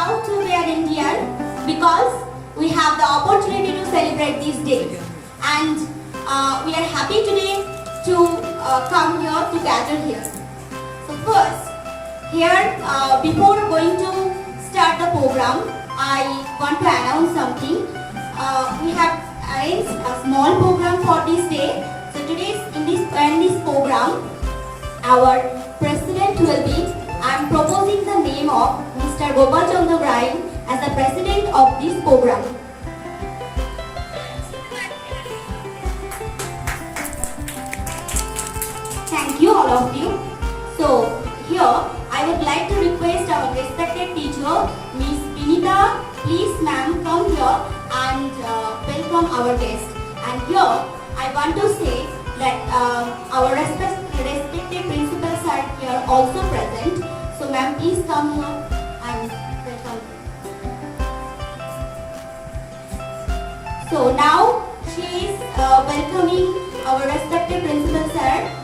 proud to be an Indian because we have the opportunity to celebrate these days. And we are happy today to come here to gather here. So first, here before going to start the program, I want to announce something. We have arranged a small program for this day. So today in this program, our president will be, I am proposing the name of Mr. Gopal Chandra Rai as the president of this program. Thank you all of you. So here I would like to request our respected teacher, Miss Vinita, please ma'am come here and welcome our guest. And here I want to say that our respected principals are here also present. So ma'am, please come here and welcome. So now she is welcoming our respected principal sir.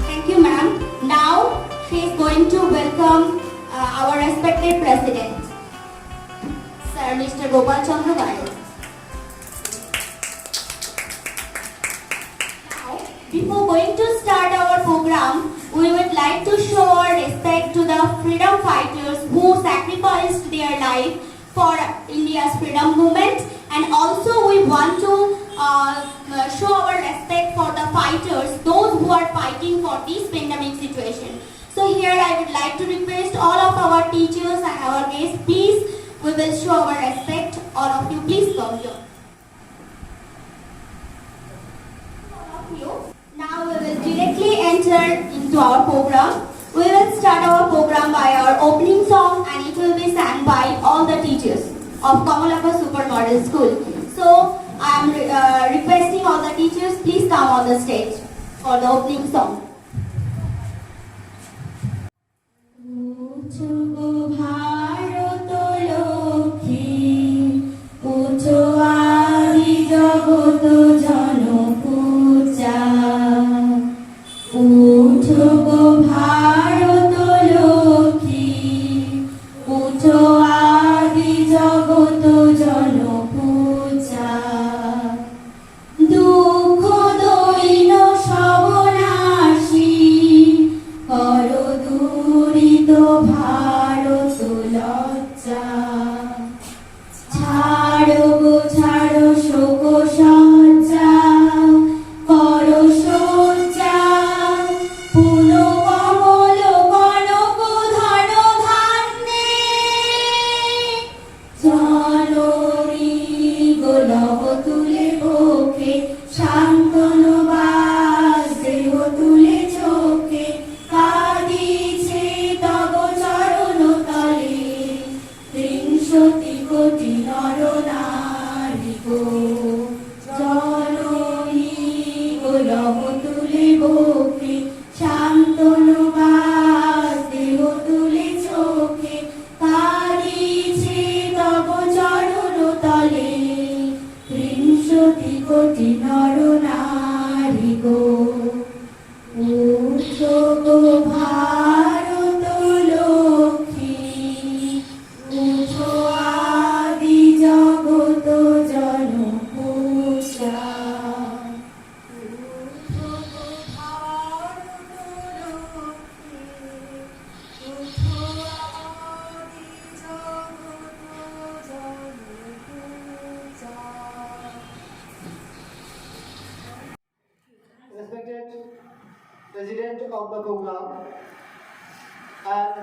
Thank you ma'am. Now she is going to welcome our respected president, Sir Mr. Gopal Chandra Rai. Now, before going to start our program, we would like to show our respect to the freedom fighters who sacrificed their life for India's freedom movement, and also we want to show our respect for the fighters, those who are fighting for this pandemic situation. So here I would like to request all of our teachers and our guests, please, we will show our respect. All of you, please come here. All of you, now we will directly enter into our program. We will start our program by our opening song, and it will be sang by all the teachers of Kamalapur Supermodel School. So I am requesting all the teachers, please come on the stage for the opening song. Respected President of the program and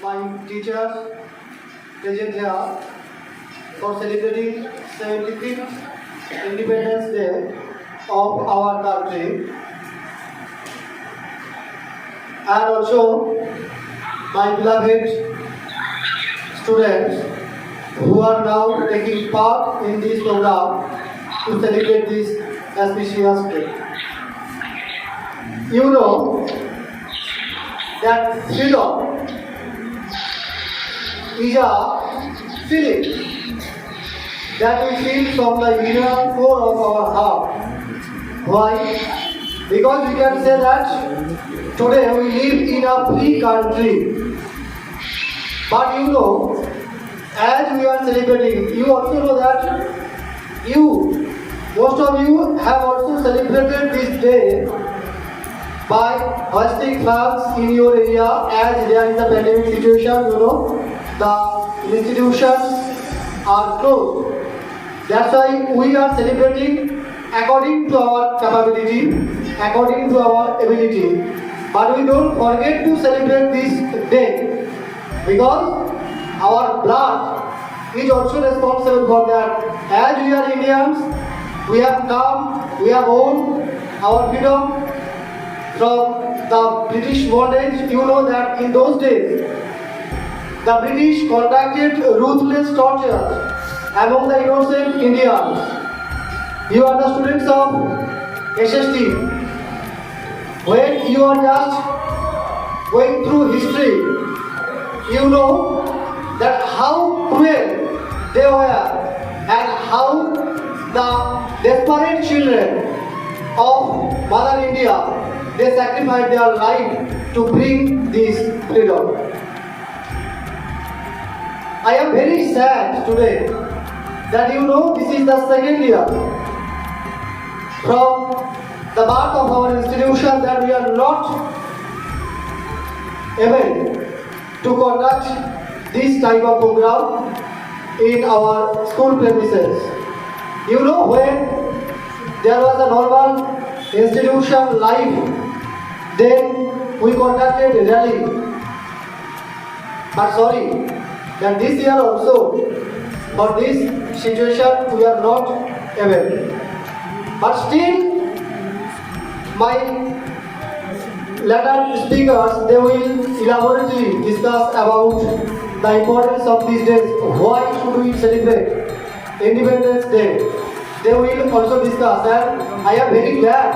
my teachers present here for celebrating 75th Independence Day of our country, and also my beloved students who are now taking part in this program to celebrate this auspicious day. You know that freedom is a feeling that we feel from the inner core of our heart. Why? Because we can say that today we live in a free country. But you know, as we are celebrating, you also know that most of you have also celebrated this day by hoisting flags in your area as there is a pandemic situation, you know, the institutions are closed. That's why we are celebrating according to our capability, according to our ability. But we don't forget to celebrate this day because our blood is also responsible for that. As we are Indians, we have come, we have won our freedom from the British bondage. You know that in those days, the British conducted ruthless torture among the innocent Indians. You are the students of SST. When you are just going through history, you know that how cruel they were and how the desperate children of Mother India, they sacrificed their life to bring this freedom. I am very sad today that you know this is the second year from the birth of our institution that we are not able to conduct this type of program in our school premises. You know, when there was a normal institution life, then we conducted a rally. But sorry, that this year also, for this situation, we are not able. But still, my later speakers, they will elaborately discuss about the importance of these days. Why should we celebrate Independence Day? They will also discuss, and I am very glad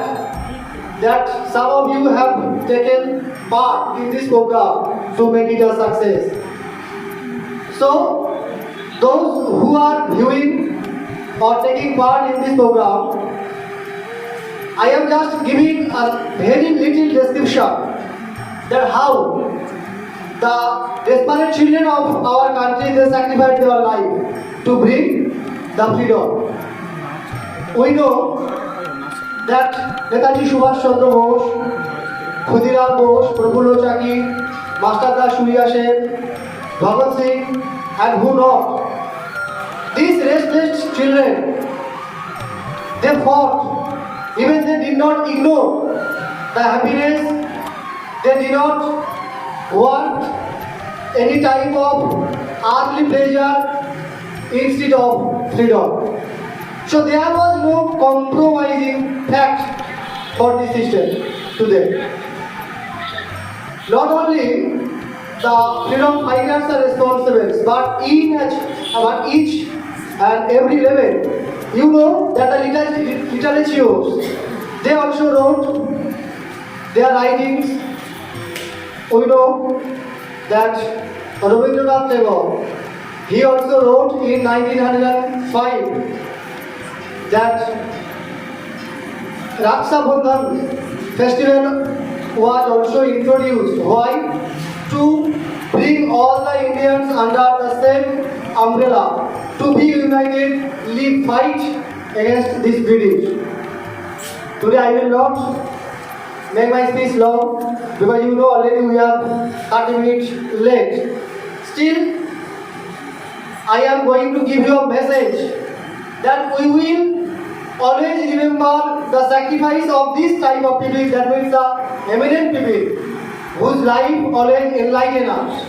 that some of you have taken part in this program to make it a success. So, those who are viewing or taking part in this program, I am just giving a very little description that how the desperate children of our country, they sacrificed their life to bring the freedom. We know that Netaji Subhash Chandra Bose, Khudiram Bose, Prafullo Chaki, Master Das Surya Sen, Bhagat Singh, and who not. These restless children, they fought. Even they did not ignore the happiness, they did not want any type of earthly pleasure instead of freedom. So there was no compromising fact for this system today. Not only the freedom fighters are responsible, but each and every level, you know that the literatures, they also wrote their writings. We know that Rabindranath Tagore, he also wrote in 1905 that Raksha Bandhan festival was also introduced. Why? To bring all the Indians under the same umbrella, to be united, live, fight against this British. Today I will not make my speech long because you know already we are 30 minutes late. Still, I am going to give you a message that we will always remember the sacrifice of this type of people, that means the eminent people whose life always enlighten us.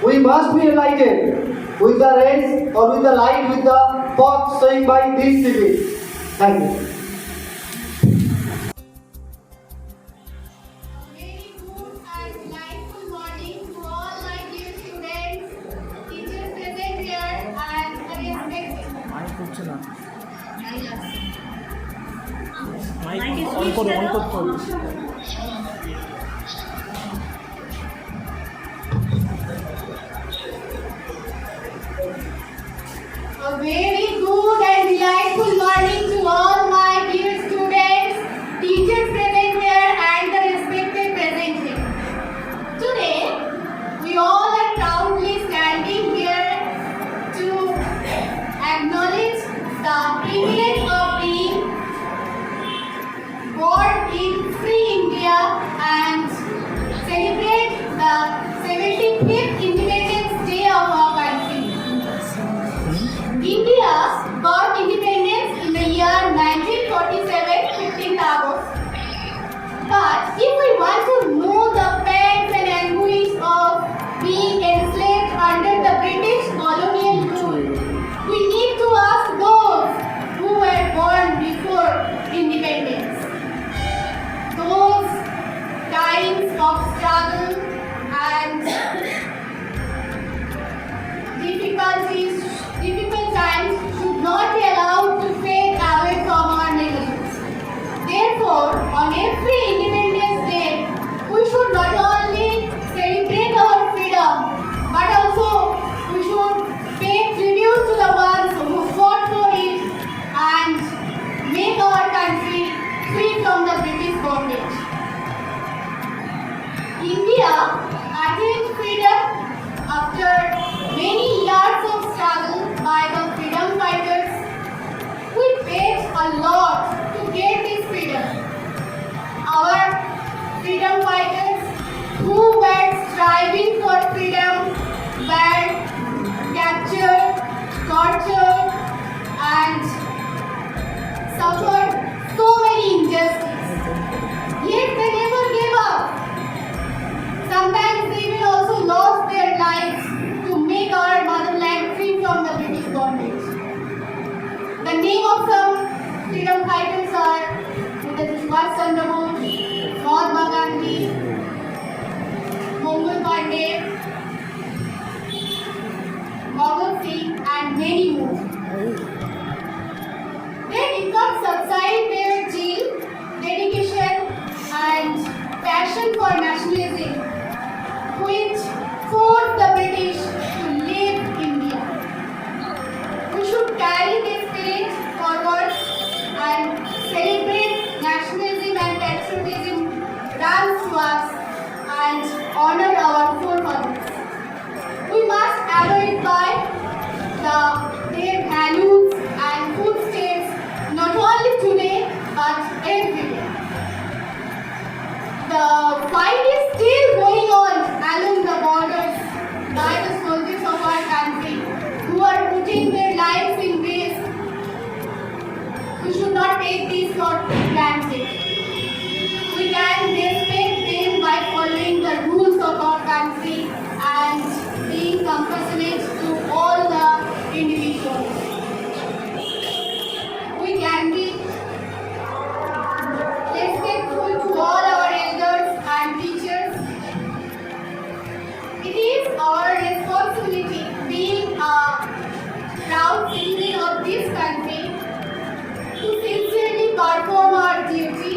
We must be enlightened with the rays or with the light, with the path showing by these people. Thank you. Very good and delightful morning to all my dear students, teachers present here, and respected. Mic on করতে হবে। A very good and delightful morning to all my dear students, teachers present here and the respected present here. Today, we all are proudly standing here to acknowledge the privilege of being born in free India and celebrate the 75th Independence Day of our country. India got independence in the year 1947, 15th August. But if we want to know the pains and anguish of being enslaved under the British colonial rule, we need to ask those who were born before independence. Those times of struggle and difficult times should not be allowed to fade away from our memories. Therefore, on every Independence Day, we should not only celebrate our freedom, but also we should pay tribute to the ones who fought for it and make our country free from the British bondage. India attained freedom after many years of struggle by the freedom fighters. We paid a lot to get this freedom. Our freedom fighters who were striving for freedom were captured, tortured, and suffered so many injustices. Yet they never gave up. Sometimes they even also lost their lives to make our motherland free from the British bondage. The name of some freedom fighters are Netaji Subhash Chandra Bose, Mahatma Gandhi, Mongol Pandey, Bhagat Singh, and many more. They did not subside their zeal, dedication, and passion for nationalism, which forced the British to leave India. We should carry this spirit forward and celebrate nationalism and patriotism runs to us and honor our forefathers. We must abide by their values and footsteps not only today but every day. The fight is still going on along the borders by the soldiers of our country who are putting their lives in risk. We should not take this for granted. We can respect them by following the rules of our country and being compassionate to all the individuals. We can be respectful to all our elders and teachers. It is our responsibility, being a proud citizen of this country, to sincerely perform our duty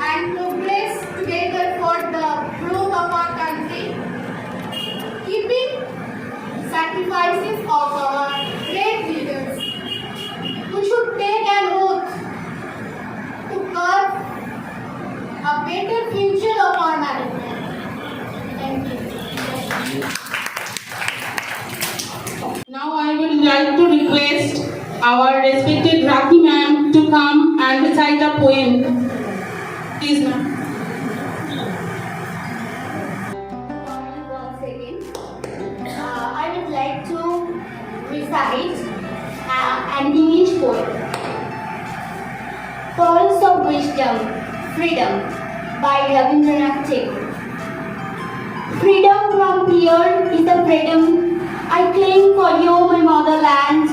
and progress together for the growth of our country, keeping sacrifices of our great leaders. We should take an oath to carve a better future of our motherland. Thank you. Now I would like to request our respected Rakhi ma'am to come and recite a poem. Please ma'am. One second. I would like to recite an English poem. Pearls of Wisdom, Freedom by Rabindranath Tagore. Freedom from fear is the freedom I claim for you, my motherland.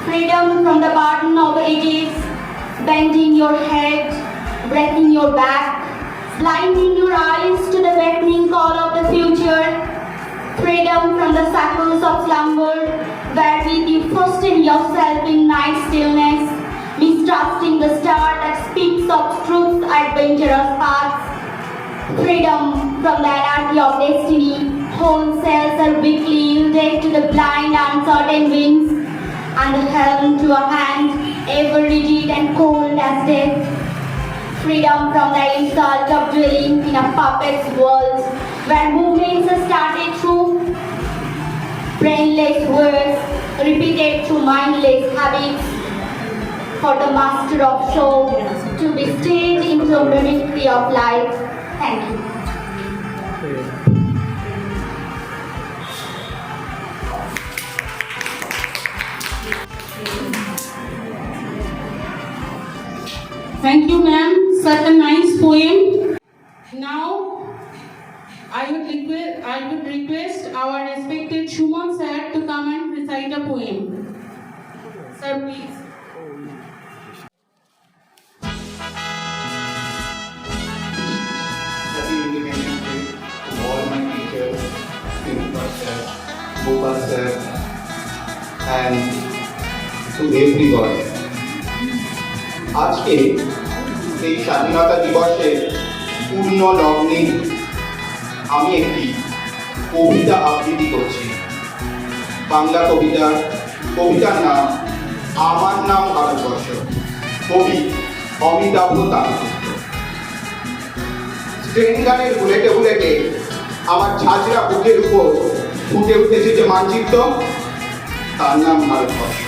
Freedom from the burden of ages, bending your head, breaking your back, blinding your eyes to the beckoning call of the future. Freedom from the shackles of slumber, wherewith you fasten yourself in night stillness, mistrusting the star that speaks of truth's adventurous paths. Freedom from the anarchy of destiny, whole cells are weakly yielded to the blind uncertain winds, and the held into a hand, ever rigid and cold as death. Freedom from the insult of dwelling in a puppet's world, where movements are started through brainless words, repeated through mindless habits, for the master of show to be staged into a mimicry of life. Thank you. Thank you, ma'am. Such a nice poem. Now, I would request our respected Shuman sir to come and recite a poem. Sir, please. Happy Independence Day to all my teachers, Principal sir, Gopal sir, and to everybody. আজকে এই স্বাধীনতা দিবসের পূর্ণ লগ্নে আমি একটি কবিতা আবৃত্তি করছি। বাংলা কবিতার নাম আমার নাম ভারতবর্ষ, কবি অমিতাভ দাশগুপ্ত। ট্রেন গানের বুলেটে বুলেটে আমার ঝাঁঝরা বুকের উপর ফুটে উঠেছে যে মানচিত্র, তার নাম ভারতবর্ষ।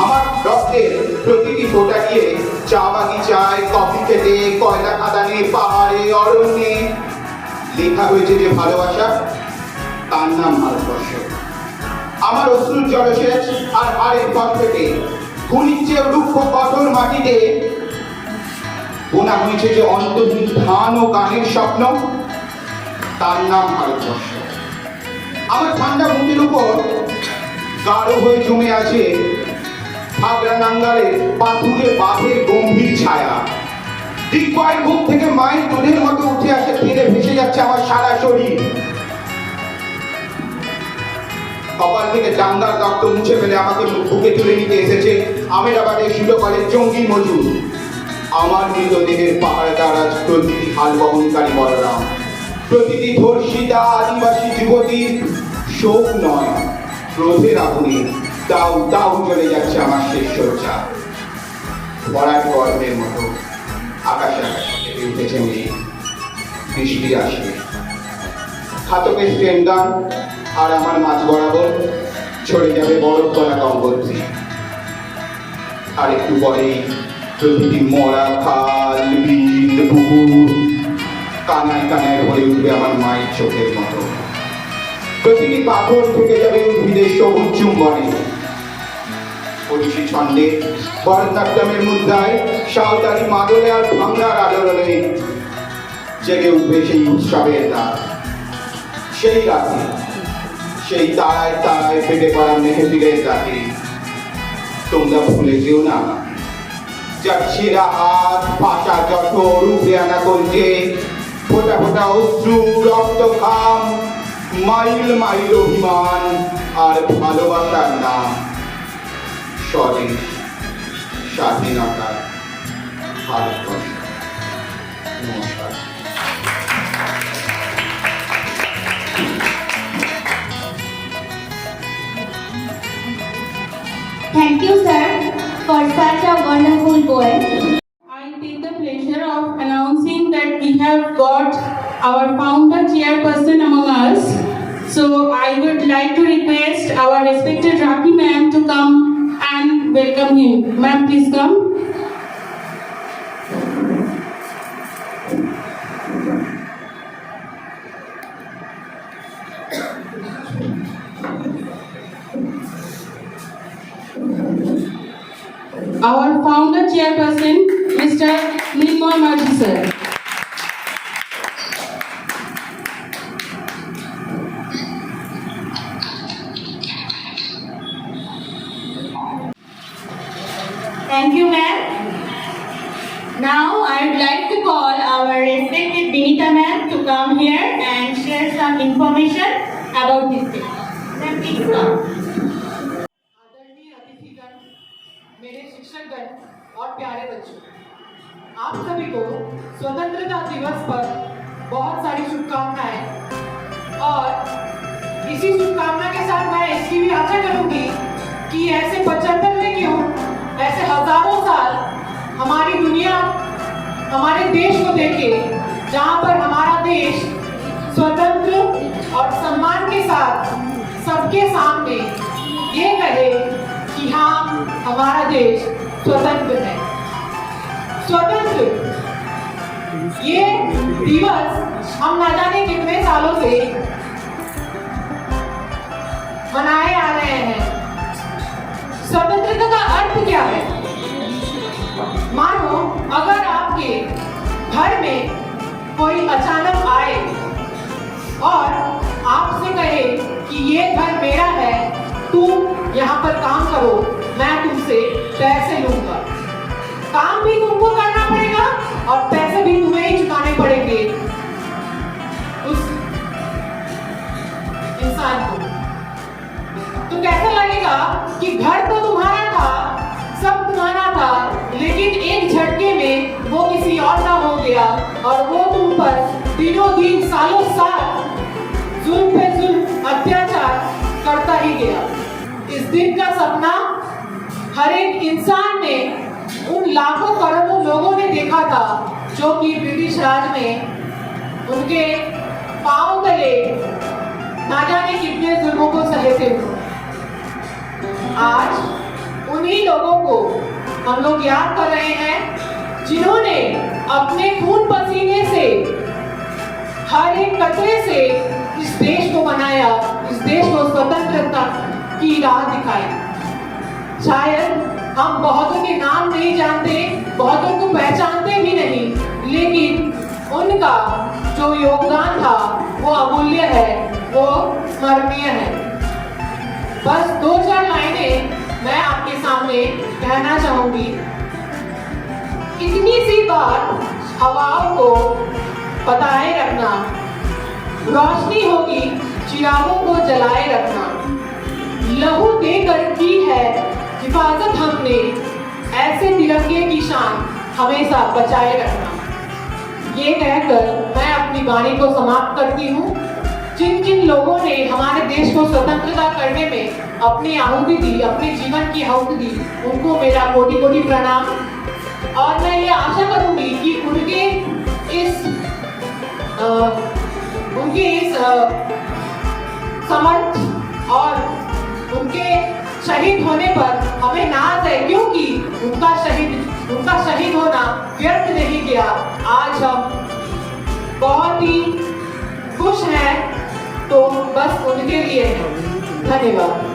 আমার রক্তের প্রতিটি ফোঁটা দিয়ে চা বাগিচায়, কফি খেতে, কয়লা খাদানে, পাহাড়ে, অরণ্যে লেখা হয়েছে যে ভালোবাসা, তার নাম ভারতবর্ষ। আমার অশ্রুর জলসেচ আর হাড়ের ফসফেটে, খুনির চেয়ে রুক্ষ কঠোর মাটিতে বোনা হয়েছে যে অন্তহীন ধান ও গানের স্বপ্ন, তার নাম ভারতবর্ষ। আমার ঠান্ডা মুখের উপর গাঢ় হয়ে জমে আছে হাগরা নাঙ্গালের পাথুরে বাঁধের গম্ভীর ছায়া। দিগ্বয়ের মুখ থেকে মায়ের দুধের মতো উঠে আসে, ফিরে ভেসে যাচ্ছে আমার সারা শরীর। কপাল থেকে ডাঙ্গার রক্ত মুছে ফেলে আমাকে বুকে তুলে নিতে এসেছে আমেরাবাদের শিলকলের জঙ্গি মজুর। আমার মৃতদেহের পাহাড় দ্বারাজ প্রতিটি হাল বহনকারী বলরাম, প্রতিটি ধর্ষিতা আদিবাসী যুবতীর শোক নয়, ক্রোধের আগুনে দাউ দাউ চলে যাচ্ছে আমার শেষ সজ্জা। ভরাট গর্ভের মতো আকাশে আকাশে কেঁপে উঠেছে মেয়ে, বৃষ্টি আসবে। খাতকের ট্রেন গান আর আমার মাঝ বরাবর ছড়ে যাবে বরফ গলা গঙ্গোত্রী। আর একটু পরেই প্রতিটি মরা খাল, বিল, পুকুর কানায় কানায় ভরে উঠবে আমার মায়ের চোখের মতো। প্রতিটি পাথর থেকে যাবে উদ্ভিদের সবুজ চুম্বনে। ওড়িশি ছন্দে, ভরতনাট্যমের মুদ্রায়, সাঁওতালি মাদলে আর ভাঙ্গার আলোড়নে জেগে উঠবে সেই উৎসবের রাত। সেই রাতে, সেই তারায় তারায় ফেটে পড়া মেহেদিনের রাতে তোমরা ভুলে যেও না, যার ছেঁড়া হাত, ফাঁসা জঠর, উপরে আনা কলজে, ফোটা ফোটা অশ্রু, রক্ত ঘাম, মাইল মাইল অভিমান আর ভালোবাসার নাম স্বদেশ, স্বাধীনতা, ভারতবর্ষ। নমস্কার। Thank you, sir, for such a wonderful poem. I take the pleasure of announcing that we have got our founder chairperson among us. So I would like to request our respected Rakhi ma'am to come and welcome him. Ma'am, please come. Our founder chairperson, Mr. Nilmoy Marji sir. Thank you, ma'am. Now I would like to call our respected Vinita ma'am to come here and share some information about this day. Ma'am, please come. आदरणीय अतिथिगण, मेरे शिक्षकगण और प्यारे बच्चों, आप सभी को स्वतंत्रता दिवस पर बहुत सारी शुभकामनाएं। और इसी शुभकामना के साथ मैं इसकी भी आशा करूंगी कि ऐसे 75 हमारी दुनिया, हमारे देश को देखें, जहाँ पर हमारा देश स्वतंत्र और सम्मान के साथ सबके सामने ये कहे कि हाँ, हमारा देश स्वतंत्र है। स्वतंत्र ये दिवस हम ना जाने कितने सालों से मनाए आ रहे हैं। स्वतंत्रता का अर्थ क्या है? मानो अगर आपके घर में कोई अचानक आए और आपसे कहे कि ये घर मेरा है, तुम यहाँ पर काम करो, मैं तुमसे पैसे लूंगा। काम भी तुमको करना पड़ेगा और पैसे भी तुम्हें ही चुकाने पड़ेंगे उस इंसान को। तो कैसा लगेगा कि घर तो तुम्हारा था, सब तुम्हारा था, लेकिन एक झटके में वो किसी और का हो गया और वो तुम पर दिनों दिन सालों साल जुल्म पे जुल्म अत्याचार करता ही गया। इस दिन का सपना हर एक इंसान ने, उन लाखों करोड़ों लोगों ने देखा था जो कि ब्रिटिश राज में उनके पांव तले ना जाने कितने जुल्मों को सहते हुए। आज उन्हीं लोगों को हम लोग याद कर रहे हैं जिन्होंने अपने खून पसीने से, हर एक कतरे से इस देश को बनाया, इस देश को स्वतंत्रता की राह दिखाई। शायद हम बहुतों के नाम नहीं जानते, बहुतों को पहचानते भी नहीं, लेकिन उनका जो योगदान था वो अमूल्य है, वो स्मरणीय है। बस 2-4 लाइनें मैं आपके सामने कहना चाहूंगी। इतनी सी बात हवाओं को बताए रखना, रोशनी होगी चिरागों को जलाए रखना, लहू देकर की है हिफाजत हमने, ऐसे तिरंगे की शान हमेशा बचाए रखना। ये कहकर मैं अपनी वाणी को समाप्त करती हूँ। जिन जिन लोगों ने हमारे देश को स्वतंत्रता करने में अपनी आहुति दी, अपने जीवन की आहुति दी, उनको मेरा कोटि कोटि प्रणाम। और मैं ये आशा करूंगी कि उनके इस समर्थ और उनके शहीद होने पर हमें नाज है, क्योंकि उनका शहीद होना व्यर्थ नहीं गया। आज हम बहुत ही खुश हैं, तो बस उनके लिए है। धन्यवाद।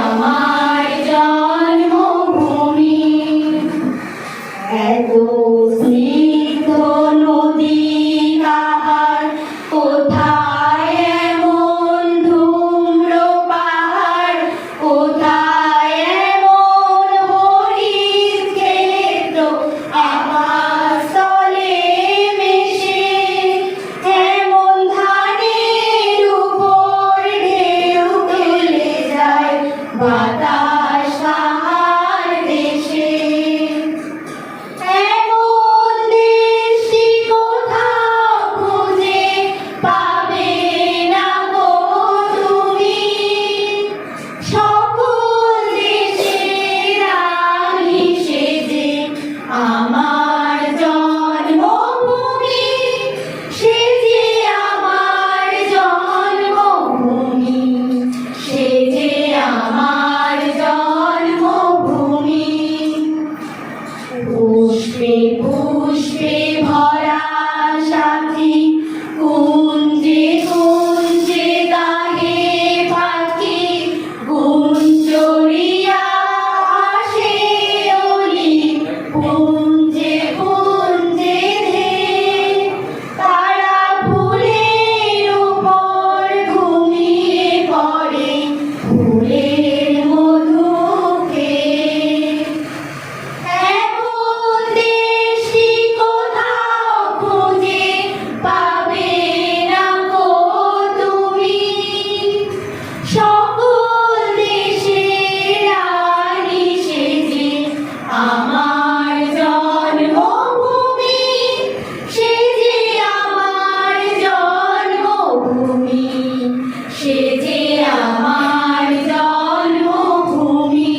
আমার বাতাস তাহার দেশে। এমন দেশটি কোথাও খুঁজে পাবে না গো তুমি, সকল দেশের রানী সেজে আমার জন্মভূমি, সে যে আমার জন্মভূমি, সে যে আমার জন্মভূমি। পুষ্পে পুষ্পে ভরা সাথী, কুঞ্জে কুঞ্জে গাহে পাখি, গুঞ্জরিয়া আসে অলি, কুঞ্জে কুঞ্জে ধেয়ে, তারা ফুলের উপর ঘুমিয়ে পড়ে, ফুলের মধু খেয়ে। এমন দেশটি কোথাও খুঁজে পাবে না গো তুমি, সকল দেশের রানী সেজে আমার জন্মভূমি, সে যে আমার জন্মভূমি, সে যে আমার জন্মভূমি।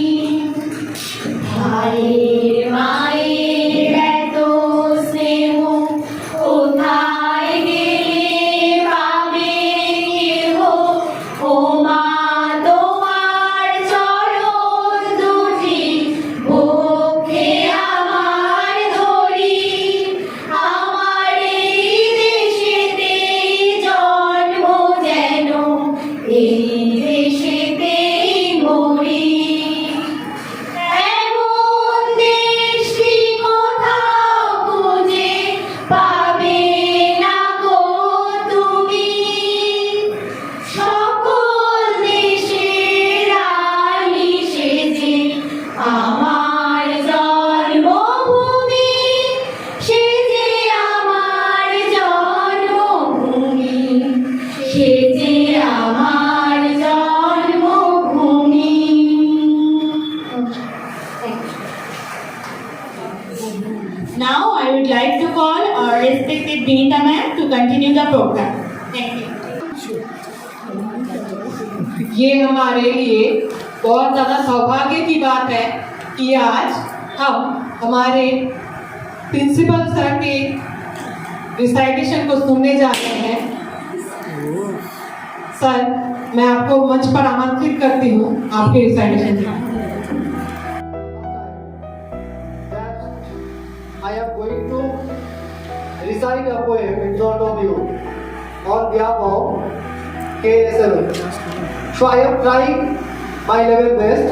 ভাইয়ের মায়ের এত স্নেহ কোথায় গেলে পাবে কেহ, ও মা তোমার চরণ দুটি বক্ষে আমার ধরি, আমার এই দেশেতেই জন্ম যেন এই দেশেতেই মরি। এমন দেশটি কোথাও খুঁজে পাবে না গো তুমি, সকল দেশের রানী সেজে আমার জন্মভূমি, সে যে আমার জন্মভূমি, সে যে আমার জন্মভূমি। Now I would like to call our respected Vinita ma'am to continue the program. Thank you. ये हमारे लिए बहुत ज़्यादा सौभाग्य की बात है कि आज हम हमारे प्रिंसिपल सर के रिसाइटेशन को सुनने जा रहे हैं। सर, मैं आपको मंच पर आमंत्रित करती हूँ आपके रिसाइटेशन के लिए। that I am going to recite a poem in front of you on behalf of KSL. So I am trying my level best.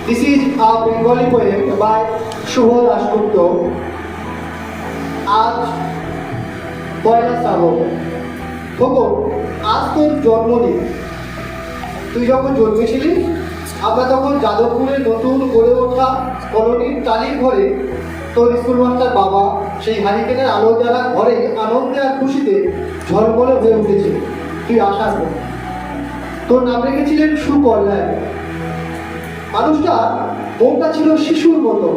This is a Bengali poem by Shubho Dasgupta. আজ পয়লা শ্রাবণ, খবর আজ তোর জন্মদিন। তুই যখন জন্মেছিলি আমরা তখন যাদবপুরে নতুন গড়ে ওঠা কলোনির টালির ঘরে তোর স্কুল মাস্টার বাবা সেই হারিকেনের আলো জ্বালা ঘরে আনন্দে আর খুশিতে ঝলমলে হয়ে উঠেছে তুই আসার পর। তোর নাম রেখেছিলেন সুকল্যাণ। মানুষটা মনটা ছিল শিশুর মতো,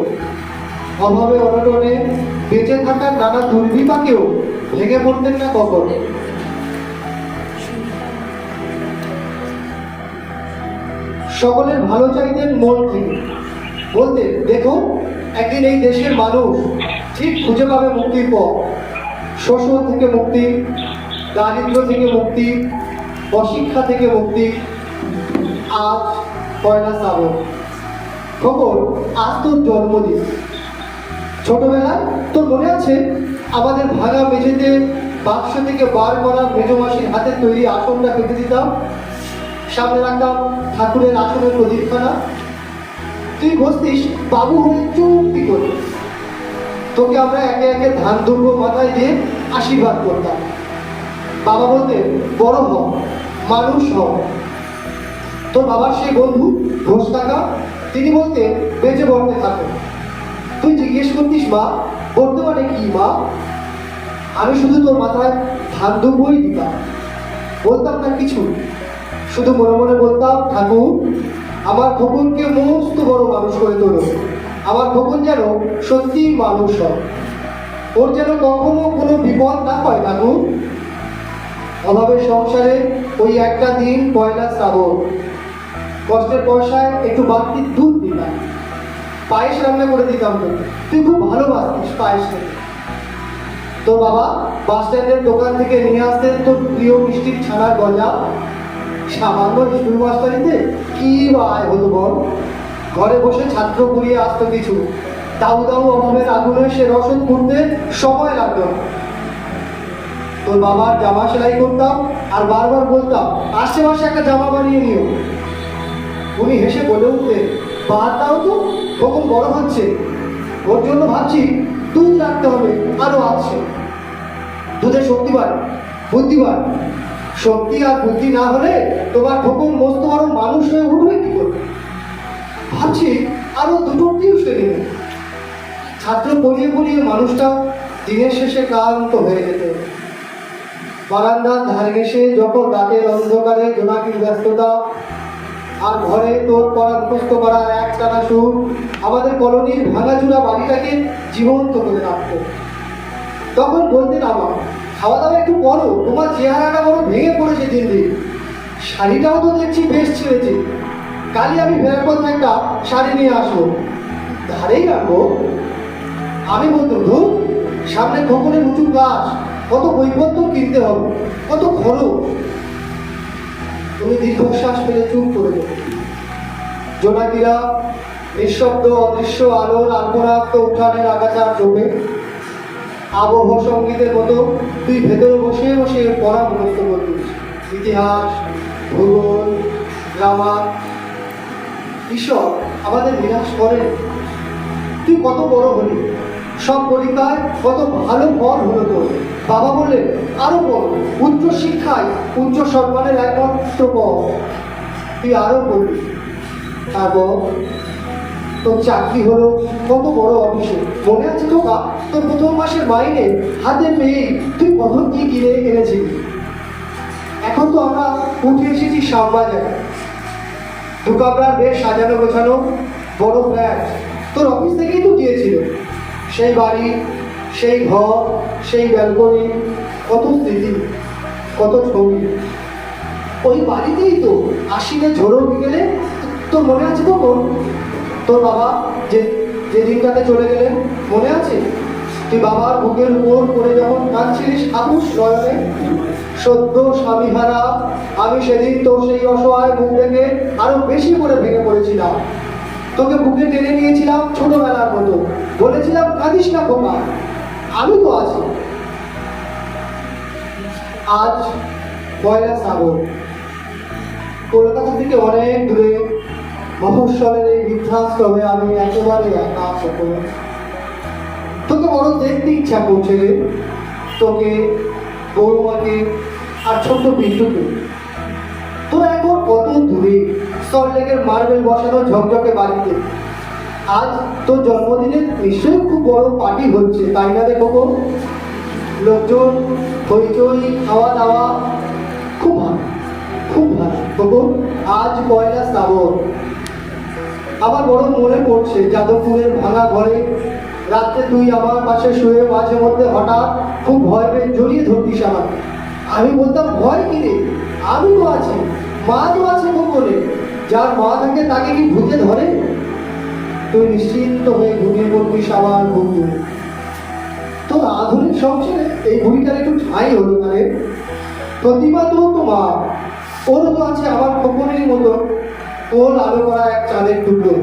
অভাবে অনটনে বেঁচে থাকার নানা দুর্বিপাকেও ভেঙে পড়তেন না কখনো। সকলের ভালো চাইতেন মন থেকে, বলতেন দেখো একদিন এই দেশের মানুষ ঠিক খুঁজে পাবে মুক্তির পথ। শোষণ থেকে মুক্তি, দারিদ্র্য থেকে মুক্তি, অশিক্ষা থেকে মুক্তি। আজ পয়লা শ্রাবণ, খবর আজ তোর জন্মদিন। ছোটবেলায় তোর মনে আছে আমাদের ভাঙা মেঝেতে বাক্স থেকে বার করা মেজমাসির হাতে তৈরি আসনটা পেতে দিতাম, সামনে রাখতাম ঠাকুরের আসনের প্রদীপখানা। তুই বসতিস বাবু হয়ে চুপটি করে, তোকে আমরা একে একে ধান দুর্গ মাথায় দিয়ে আশীর্বাদ করতাম। বাবা বলতে বড় হ, মানুষ হ। তোর বাবার সেই বন্ধু ঘোষ কাকা, তিনি বলতে বেঁচে বর্তে থাকো। তুই জিজ্ঞেস করতিস মা বর্তমানে কি মা? আমি শুধু তোর মাথায় ধান দুর্গই দিতাম, বলতাম না কিছু, শুধু মনে মনে বলতাম ঠাকুর আমার খোকনকে মস্ত বড় মানুষ করে তোলো। আমার খোকন যেন সত্যি মানুষ হয়, ওর যেন কখনো কোনো বিপদ না হয় ঠাকুর। অভাবের সংসারে ওই একটা দিন পয়লা শ্রাবণ, কষ্টের পয়সায় একটু বাড়তি দুধ দিতাম, পায়েস রান্না করে দিতাম তোকে, তুই খুব ভালোবাসতিস পায়েস খেতে। তোর বাবা বাস স্ট্যান্ডের দোকান থেকে নিয়ে আসতেন তোর প্রিয় মিষ্টির ছানার গজা। সামান্য স্কুল মাস্টারিতে কি বা আয় হতো বল? ঘরে বসে ছাত্র পড়িয়ে আসতো কিছু, দাউ দাউ অভাবের আগুনে সে রসদ করতে সময় লাগতো না। তোর বাবার জামা সেলাই করতাম আর বারবার বলতাম আসছে মাসে একটা জামা বানিয়ে নিও। উনি হেসে বলে উঠতেন বাদ দাও তো, কখন বড় হচ্ছে, ওর জন্য ভাবছি দুধ রাখতে হবে আরো আছে। দুধে শক্তি বাড়ে, বুদ্ধি বাড়ে। শক্তি আর বুদ্ধি না হলে তোমার খোকন মস্ত বড় মানুষ হয়ে উঠবে কি করবে? ভাবছি আরো দুটো টিউশন নেবে। ছাত্র পড়িয়ে পড়িয়ে মানুষটা দিনের শেষে ক্লান্ত হয়ে যেত। বারান্দার ধারে এসে যখন রাতের অন্ধকারে জোনাকির ব্যস্ততা আর ঘরে তোর পড়া মুখস্থ করার একটানা সুর আমাদের কলোনির ভাঙাচুরা বাড়িটাকে জীবন্ত করে রাখত। তখন বলতেন আমার খাওয়া দাওয়া একটু করো, তোমার চেহারাটা বড় ভেঙে পড়েছে দিন দিন। শাড়িটাও তো দেখছি বেশ ছেড়েছে, কালই আমি ফেরার পথে একটা শাড়ি নিয়ে আসবো, ধারেই রাখবো। আমি বলতাম ধুর, সামনে খোকনের উঁচু গাছ, কত বইপত্র কিনতে হবে, কত খরচ। তুমি দীর্ঘশ্বাস ফেলে চুপ করে দেবে। জোনাকিরা নিঃশব্দ অদৃশ্য আলোর আল্পনাক্ত উঠানের আগাছার চোখে আবহ সঙ্গীতের মতো তুই ভেতরে বসে বসে পড়া মুখস্থ করতিস। ইতিহাস, ভূগোল, গ্রামার। ঈশ্বর আমাদের নিরাশ করে। তুই কত বড় হলি, সব পরীক্ষায় কত ভালো ফল হলো তোর। বাবা বললে আরো পড়, উচ্চ শিক্ষায় উচ্চ সম্মানের একমাত্র পথ। তুই আরো পড়বি, তারপর তোর চাকরি হলো কত বড় অফিসে। মনে আছে তো তোর প্রথম মাসের মাইনে হাতে পেয়েই তুই কত কি কিনে এনেছিলি। এখন তো আমরা উঠে এসেছি শ্যামবাজারে, দুকামরার বেশ সাজানো গোছানো বড় ফ্ল্যাট তোর অফিস থেকেই তো দিয়েছিল। সেই বাড়ি, সেই ঘর, সেই ব্যালকনি, কত স্মৃতি, কত ছবি। ওই বাড়িতেই তো আশ্বিনে ঝোড়ো বিকেলে তোর মনে আছে তো তোর বাবা যে দিনটাতে চলে গেলেন মনে আছে? তুই বাবার বুকের উপর পড়ে যখন কাঁদছিলিস আকুশ নয়নে। সদ্য স্বামীহারা আমি সেদিন তোর সেই অসহায় মুখ দেখে আরো বেশি করে ভেঙে পড়েছিলাম। তোকে বুকে টেনে নিয়েছিলাম ছোটবেলার মতো, বলেছিলাম কাঁদিস না খোকা, আমি তো আছি। আজ পয়লা শ্রাবণ, কলকাতা থেকে অনেক দূরে মফস্বলের এই বৃদ্ধাশ্রমে আমি একেবারে একা সকল। তোকে বড় দেখতে ইচ্ছা করছে রে, তোকে, বৌমাকে আর ছোট্ট বিন্দুকে। তোরা এখন কত দূরে সল্টলেকের মার্বেল বসানো ঝকঝকে বাড়িতে। আজ তোর জন্মদিনে নিশ্চয়ই খুব বড় পার্টি হচ্ছে, তাই না রে খোকন? লোকজন, হইচই, খাওয়া দাওয়া, খুব ভালো, খুব ভালো খোকন। আজ পয়লা শ্রাবণ। আমার বড় মনে পড়ছে যাদবপুরের ভাঙা ঘরে রাত্রে তুই আমার পাশে শুয়ে মাঝে মধ্যে হঠাৎ খুব ভয় পেয়ে জড়িয়ে ধরতিস আমাকে। আমি বলতাম ভয় কি রে, আমি তো আছি, মা তো আছে খোকনে। যার মা থাকে তাকে কি ভূতে ধরে? তুই নিশ্চিন্ত হয়ে ঘুমিয়ে পড়তিস আমার ঘুম ধরে। তোর আধুনিক সংসারে এই ভূমিকার একটু ঠাঁই হলো না রে। প্রতিমা তো মা, ওর তো আছে আমার খোকনের মতো কোল আলো করা এক চাঁদের টুকরো।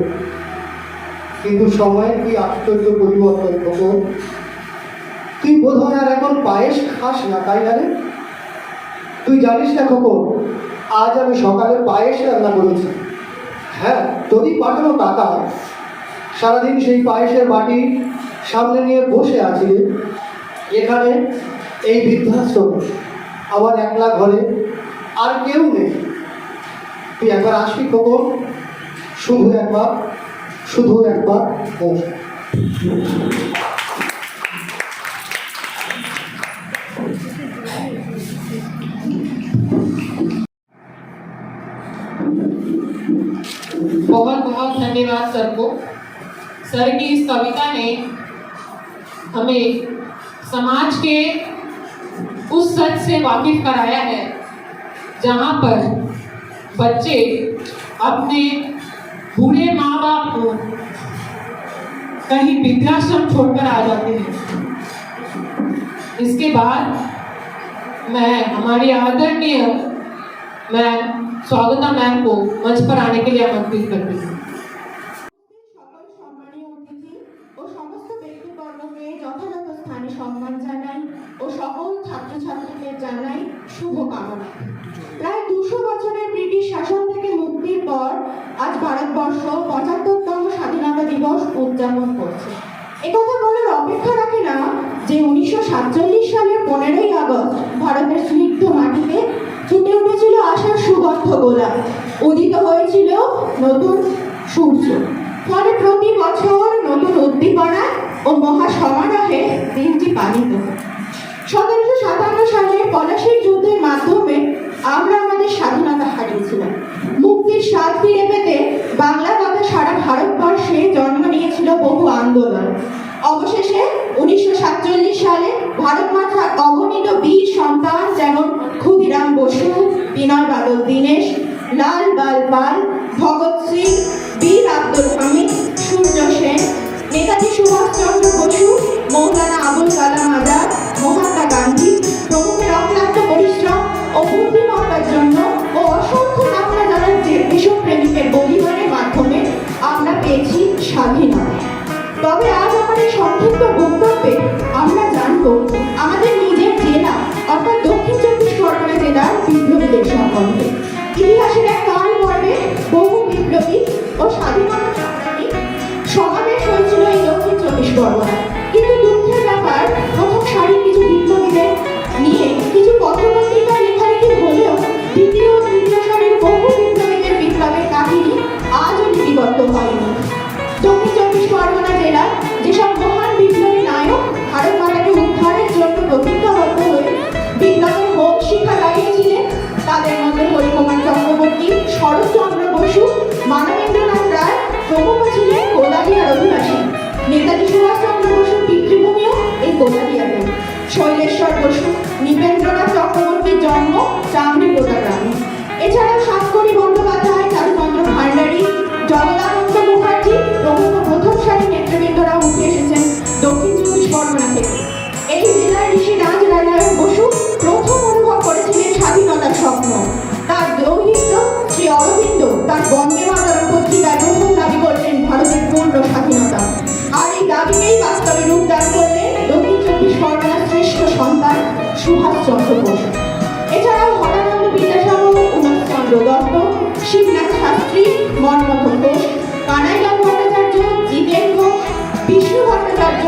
কিন্তু সময়ের কি আশ্চর্য পরিবর্তন খোকন। তুই বোধ হয় আর এখন পায়েস খাস না, তাই না রে? তুই জানিস না খোকন, আজ আমি সকালে পায়েস রান্না করেছি। হ্যাঁ, তোরই পাঠানো টাকা। সারাদিন সেই পায়েসের বাটি সামনে নিয়ে বসে আছি রে। এখানে এই বৃদ্ধাশ্রম, আমার একলা ঘরে, আর কেউ নেই। তুই একবার আসবি খোকন, শুধু একবার, শুধু একবার বস। बहुत बहुत धन्यवाद सर को। सर की इस कविता ने हमें समाज के उस सच से वाकिफ कराया है जहाँ पर बच्चे अपने बूढ़े माँ बाप को कहीं वृद्धाश्रम छोड़कर आ जाते हैं। इसके बाद मैं हमारी आदरणीय मैम स्वागता मैम को मंच पर आने के लिए आमंत्रित करती हूँ। সকল সম্মানীয় অতিথি ও সমস্ত ব্যক্তিবর্গকে যথাযথ স্থানে সম্মান জানাই ও সকল ছাত্রছাত্রীদের জানাই শুভকামনা। প্রায় 200 বছরের ব্রিটিশ শাসন থেকে মুক্তির পর আজ ভারতবর্ষ 75তম স্বাধীনতা দিবস উদযাপন করছে। একথা বলার অপেক্ষা রাখে না যে 1947 সালের 15ই আগস্ট ভারতের স্নিগ্ধ মাটিতে ফুটে উঠেছিল আশার সুগন্ধ গোলাপ, উদিত হয়েছিল নতুন সূর্য। ফলে প্রতি বছর নতুন উদ্দীপনা ও মহা সমারোহে দিনটি পালিত হয়। 1757 সালে পলাশীর যুদ্ধের মাধ্যমে আমরা আমাদের স্বাধীনতা হারিয়েছিলাম। মুক্তির স্বাদ ফিরে পেতে বাংলা তথা সারা ভারতবর্ষে জন্ম নিয়েছিল বহু আন্দোলন। অবশেষে 1947 সালে ভারত মাতার অগণিত বীর সন্তান যেমন ক্ষুদিরাম বসু, বিনয় বাদল দীনেশ, লাল বাল পাল, ভগৎ সিং, বীর আব্দুল হামিদ, সূর্য সেন, নেতাজি সুভাষচন্দ্র বসু, মৌলানা আবুল কালাম আজাদ, মহাত্মা গান্ধী প্রমুখের অক্লান্ত পরিশ্রম ও বুদ্ধিমত্তার জন্য ও অসংখ্য নামনা জানার দেশপ্রেমিকের বলিদানের মাধ্যমে আমরা পেয়েছি স্বাধীনতা। তবে আজ আমার এই সংক্ষিপ্ত বক্তব্যে আমরা জানব আমাদের নিজের জেলা অর্থাৎ দক্ষিণ 24 পরগনা জেলার বিপ্লবীদের সম্বন্ধে। ইতিহাসের এক কাল পর্বে বহু বিপ্লবী ও স্বাধীনতা সংগ্রামী সমাবেশ হয়েছিল এই দক্ষিণ 24 পরগনায়। কিন্তু দুঃখের ব্যাপার, প্রথম সারির কিছু বিপ্লবীদের নিয়ে কিছু পত্রপত্রিকায় লেখালেখি হলেও দ্বিতীয় ও তৃতীয় সারির বহু বিপ্লবীদের বিপ্লবের কাহিনী আজও লিপিবদ্ধ হয়নি। দক্ষিণ 24 পরগনা জেলার যেসব মহান বিপ্লবী নায়ক ভারত মাতাকে উদ্ধারের জন্য প্রতিজ্ঞাবদ্ধ হয়ে বিপ্লবের হোম শিখা লাগিয়েছিলেন তাদের মধ্যে হরিকুমার চক্রবর্তী, শরৎচন্দ্র বসু, মানবেন্দ্রনাথ রায় প্রমুখ ছিলেন কোদালিয়ার অধিবাসী। নেতাজি সুভাষচন্দ্র বসুর পিতৃভূমিও এই কোদালিয়াতে। শৈলেশ্বর বসু, নৃপেন্দ্রনাথ চক্রবর্তীর জন্ম চামড়িপোতা গ্রামে। এছাড়াও সাতকড়ি বন্দ্যোপাধ্যায়, চারুচন্দ্র ভান্ডারী, জগদানন্দ মুখার্জি প্রমুখ প্রথম সারি নেতৃবৃন্দরা উঠে এসেছেন দক্ষিণ 24 পরগনা থেকে। এই জেলার ঋষি রাজনারায়ণ বসু প্রথম অনুভব করেছিলেন স্বাধীনতার স্বপ্ন। তার দৌহিত্র শ্রী অরবিন্দ তার বন্দে মাতরম পত্রিকায় প্রথম দাবি করলেন ভারতের পূর্ণ স্বাধীনতা। আর এই দাবিকেই বাস্তবে রূপদান করলেন দক্ষিণ 24 পরগনার শ্রেষ্ঠ সন্তান সুভাষচন্দ্র বসু। এছাড়াও হরানন্দ বিদ্যাসাগর, উমেশচন্দ্র দত্ত, শিবনাথ শাস্ত্রী, মনমোহন ঘোষ, কানাইলাল ভট্টাচার্য, জিতেন ঘোষ, বিষ্ণু ভট্টাচার্য,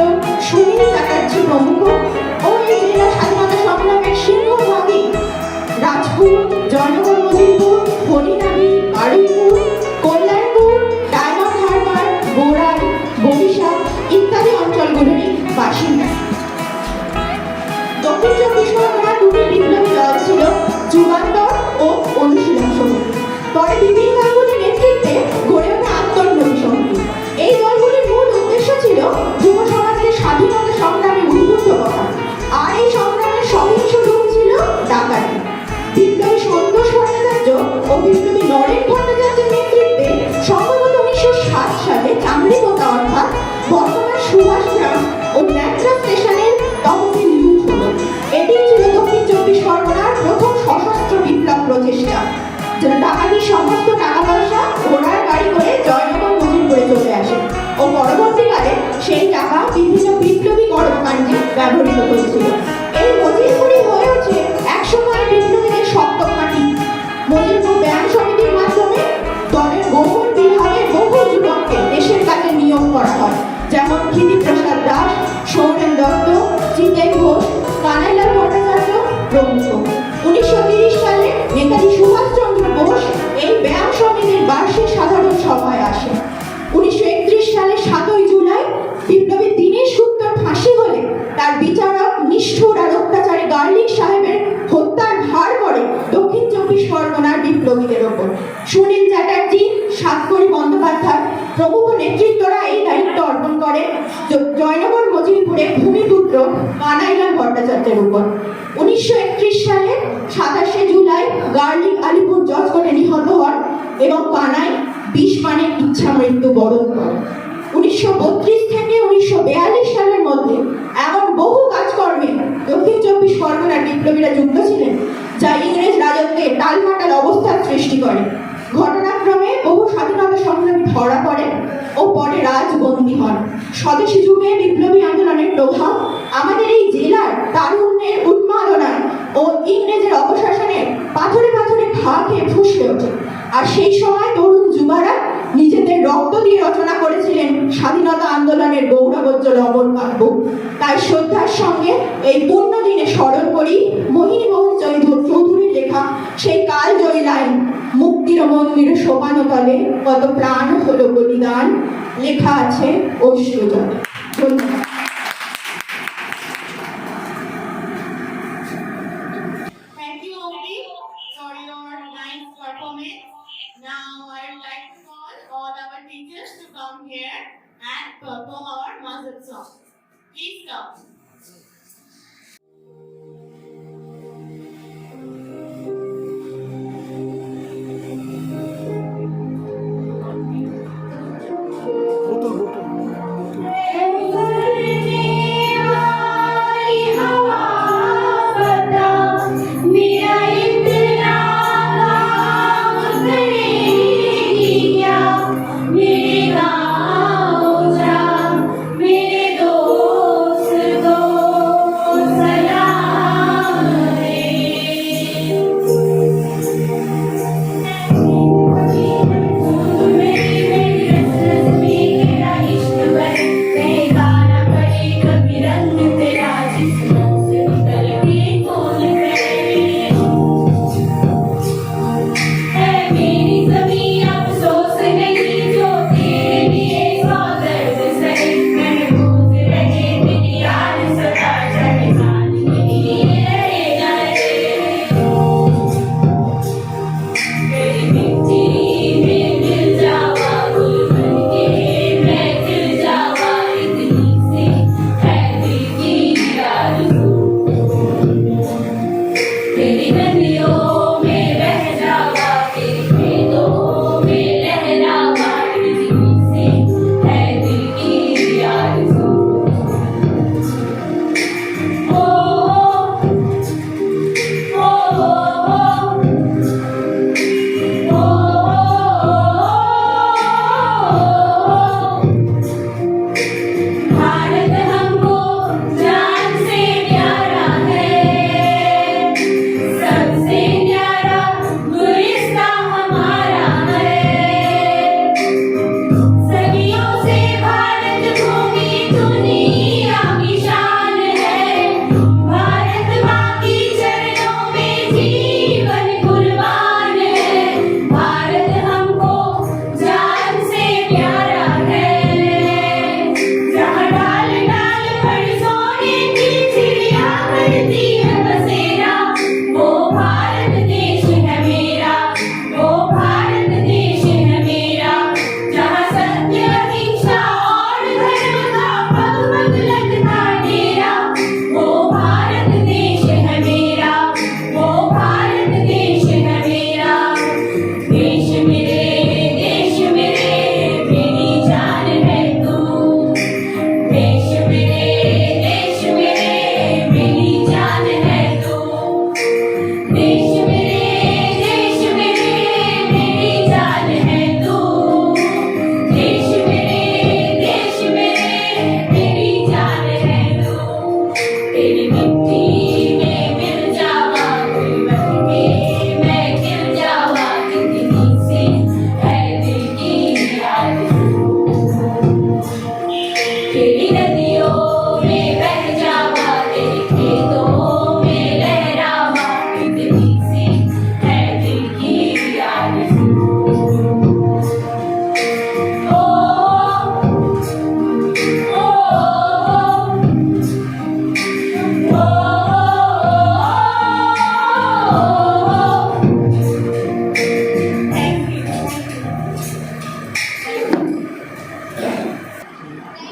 সুনীল চ্যাটার্জি প্রমুখ ও এই জেলা স্বাধীনতা সংগ্রামের সিংহভাগই রাজপুর, জয়নগর মজিদপুর, হরিনাবি, বারুইপুর, কল্যাণপুর, ডায়মন্ড হারবার, বোরাই, বরিশা ইত্যাদি অঞ্চলগুলিরই বাসিন্দা। দক্ষিণ 24 পরগনার দুটি বিপ্লবী দল ছিল, যুগান্তর ও অনুশীলন সমিতি। পরে বিপিন গাঙ্গুলির নেতৃত্বে গড়ে ওঠে আত্মোন্নতি সমিতি। এই দলগুলির মূল উদ্দেশ্য ছিল যুব সমাজকে স্বাধীনতা সংগ্রামে উদ্বুদ্ধ করা। আর এই সংগ্রামের সহিংস রূপ ছিল ডাকাতি। বিপ্লবী সন্তোষ ভট্টাচার্য ও বিপ্লবী নরেন ভট্টাচার্যের নেতৃত্বে সম্ভবত 1907 সালে চামড়িপোতা অর্থাৎ বর্তমান সুভাষগ্রাম ও ন্যাকড়া স্টেশনের তহবিল লুট হলো। এটি ছিল দক্ষিণ 24 পরগনার প্রথম সশস্ত্র বিপ্লব প্রচেষ্টা। ডাকাতির সমস্ত টাকা পয়সা ঘোড়ার গাড়ি করে জয়নগর মজিদপুরে চলে আসে ও পরবর্তীকালে সেই টাকা বিভিন্ন বিপ্লবী কর্মকাণ্ডে ব্যবহৃত হয়েছিল। এই মজিদপুরই হয়ে ওঠে একসময় বিপ্লবীদের শক্ত ঘাঁটি। মজিদপুর ব্যায়াম সমিতির মাধ্যমে দলের গোপন বিভাগের বহু যুবককে দেশের কাজে নিয়োগ করা হয়, যেমন ক্ষিতিপ্রসাদ দাস, সৌরেন দত্ত, জিতেন ঘোষ, কানাইলাল ভট্টাচার্য প্রমুখ। 1930 সালে নেতাজি সুভাষচন্দ্র বোস এই ব্যায়াম সমিতির বার্ষিক সাধারণ সভায় আসেন। 1931 সালে 7ই জুলাই বিপ্লবী দীনেশ গুপ্তর ফাঁসি হলে তার বিচারক নিষ্ঠুর আর অত্যাচারী গার্লিক সাহেবের হত্যার ভার পড়ে দক্ষিণ 24 পরগনার বিপ্লবীদের ওপর। সুনীল চ্যাটার্জি, সাতকড়ি জয়নগর মজিলপুরের ভূমিপুত্র কানাইলাল ভট্টাচার্যের উপর। 1931 সালে 27শে জুলাই গার্লিক আলিপুর জজ করে নিহত হন এবং কানাই বিষ পানের ইচ্ছা মৃত্যু বরণ করেন। 1932 থেকে 1942 সালের মধ্যে এমন বহু কাজকর্মে দক্ষিণ 24 পরগনার বিপ্লবীরা যুক্ত ছিলেন যা ইংরেজ রাজত্বে টালমাটাল অবস্থার সৃষ্টি করে। ঘটনাক্রমে বহু স্বাধীনতা সংগ্রামী ধরা পড়েন ও পরে রাজবন্দী হন। স্বদেশী যুগে বিপ্লবী আন্দোলনের প্রভাব আমাদের এই জেলার তারুণ্যের উন্মাদনায় ও ইংরেজের অপশাসনে পাথরে পাথরে ঘা খেয়ে ফুসকে ওঠে। আর সেই সময় তরুণ যুবারা নিজেদের রক্ত দিয়ে রচনা করেছিলেন স্বাধীনতা আন্দোলনের গৌরবোজ্জ্বল অমর কাব্য। তাই শ্রদ্ধার সঙ্গে এই পুণ্য দিনে স্মরণ করি মোহিনী মোহন চৌধুরীর লেখা সেই কালজয়ী লাইন, মুক্তির মন্দির সোপানো তলে কত প্রাণ হলো বলিদান, লেখা আছে অশ্রুজলে। ধন্যবাদ। Thank you, Omri, for your nice performance. Now I would like to call all our teachers to come here and perform our Mazhat song. Please come. বোতল বোতল मेरे दोस्त को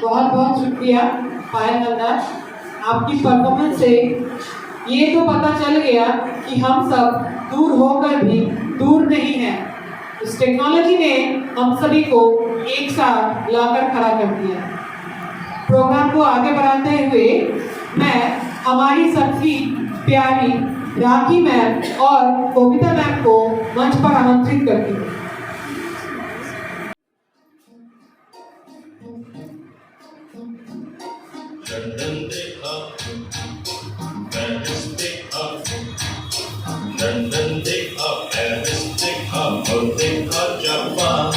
बहुत बहुत शुक्रिया पायल मल्लार। आपकी परफॉर्मेंस से ये तो पता चल गया कि हम सब दूर होकर भी दूर नहीं हैं। इस टेक्नोलॉजी ने हम सभी को एक साथ लाकर खड़ा कर दिया। प्रोग्राम को आगे बढ़ाते हुए मैं हमारी सबकी प्यारी राखी मैम और कविता मैम को मंच पर आमंत्रित करती हूँ। लंदन देखा, पेरिस देखा, लंदन देखा, पेरिस देखा और देखा जापान।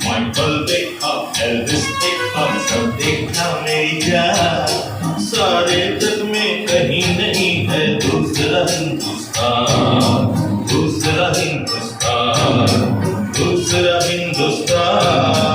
माइकल देखा, एल्विस देखा, सब देखा मेरी जान। सारे जग में कहीं नहीं है दूसरा हिंदुस्तान, दूसरा हिंदुस्तान, दूसरा हिंदुस्तान।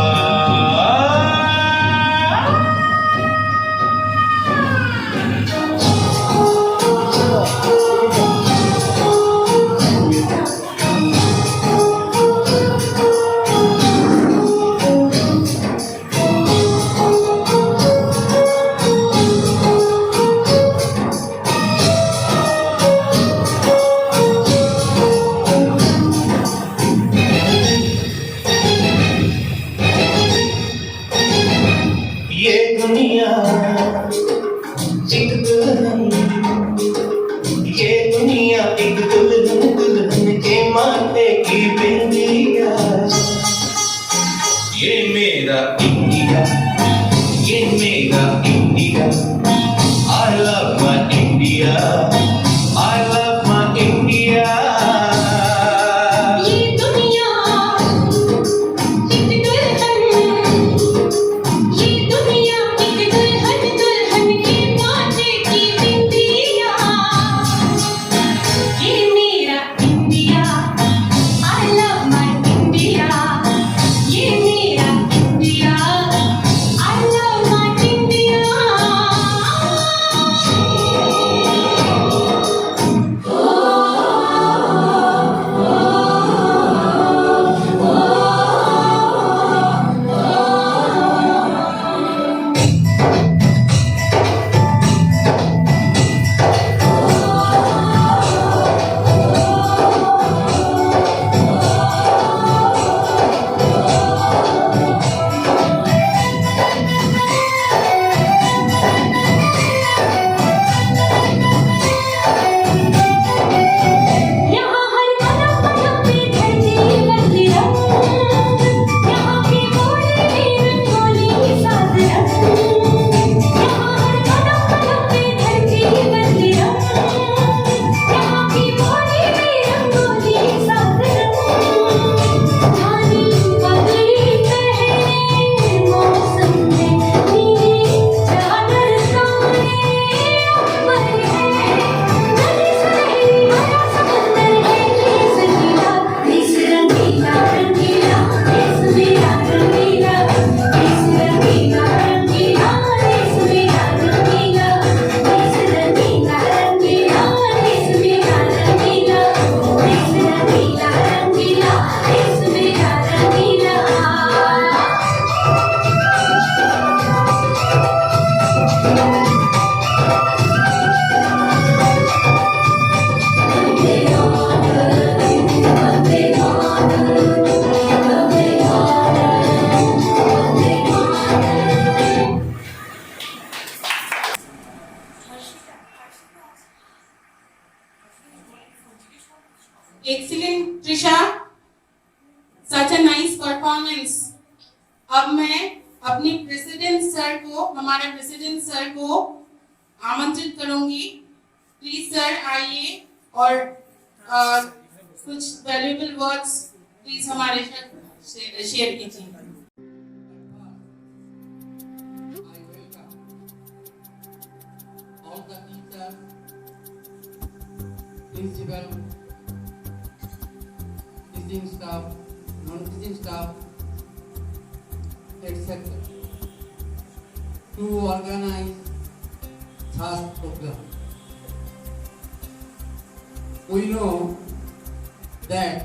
ये दुनिया एक दुल्हन, ये दुनिया एक दुल्हन, दुल्हन के माथे की बिंदिया। ये मेरा इंडिया, ये मेरा India. I love my India, I love my India। ये दुनिया एक दुल्हन, ये दुनिया एक दुल्हन, दुल्हन के माथे की बिंदिया। ये मेरा India, I love my India। ये मेरा India, I love my India। यहाँ हर कदम कदम पे धरती बदली रंग, यहाँ की बोली में रंगोली साथ रंग। यहाँ हर कदम कदम पे धरती बदली रंग, यहाँ की बोली में रंगोली साथ रंग। धानी बदली पहने मौसम में नीली चादर सामने ऊपर है। नदी सुनहरी हरा समंदर है देश नीला, देश रंगीला रंगीला, देश मेरा रंगीला, देश रंगीला रंगीला, देश मेरा रंगीला, देश रंगीला रंगीला, देश मेरा रंगीला, देश रंगीला रंगीला, देश मेरा रंगीला। Excellent, Trisha. Such a nice performance. अब मैं अपनी प्रेसिडेंट सर को, हमारे प्रेसिडेंट सर को आमंत्रित करूंगी। प्लीज सर आइए और कुछ वैल्यूएबल वर्ड्स प्लीज हमारे साथ शेयर कीजिए। all the teachers, principal, teaching staff, non-teaching staff, etc. to organize such program. We know that